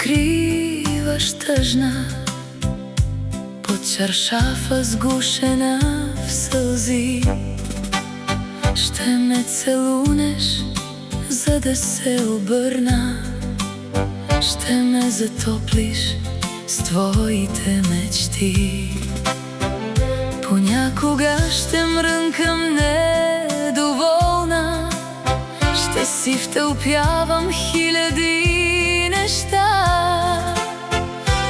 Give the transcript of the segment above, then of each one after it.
скриваш тъжна под чаршафа сгушена в сълзи. Ще ме целунеш, за да се обърна. Ще ме затоплиш с твоите мечти. Понякога ще мрънкам недоволна. Ще си втълпявам хиляди неща.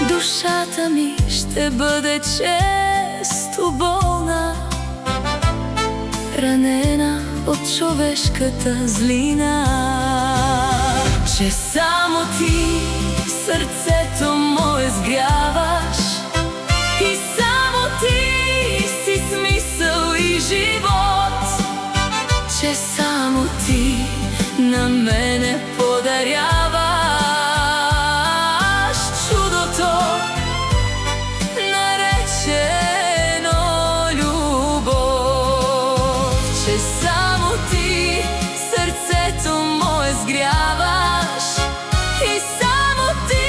Душата ми ще бъде често болна, ранена от човешката злина. Че само ти сърцето мое сгряваш и само ти си смисъл и живот. Че само ти на мене подаряваш чудото, наречено любов. Че само ти сърцето мое сгряваш и само ти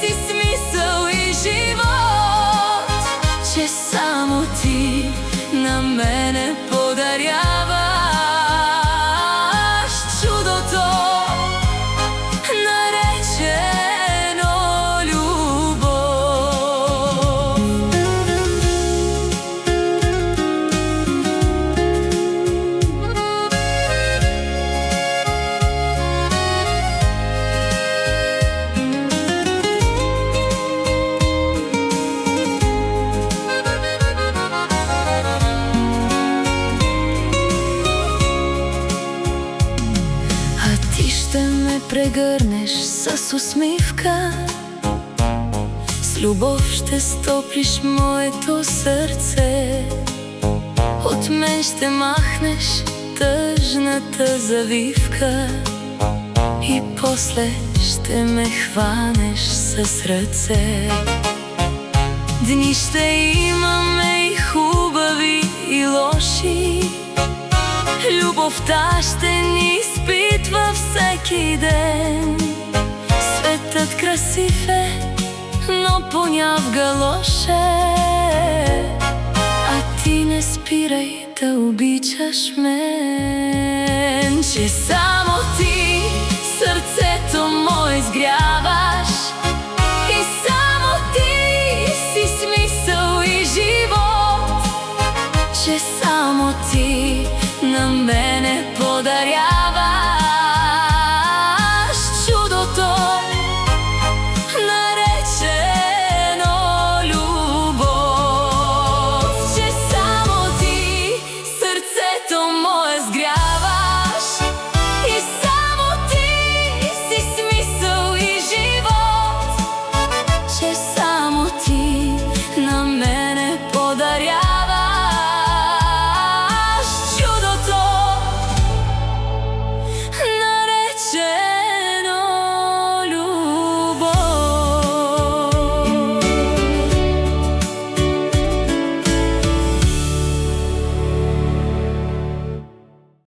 си смисъл и живот. Че само ти на мене подаряваш чудото, наречено любов. Ще ме прегърнеш с усмивка, с любов ще стоплиш моето сърце. От мен ще махнеш тъжната завивка и после ще ме хванеш с ръце. Дни ще имаме и хубави, и лоши. Любовта ще ни изпитва всеки ден. Светът красив е, но понякога лош е. А ти не спирай да обичаш мен. Че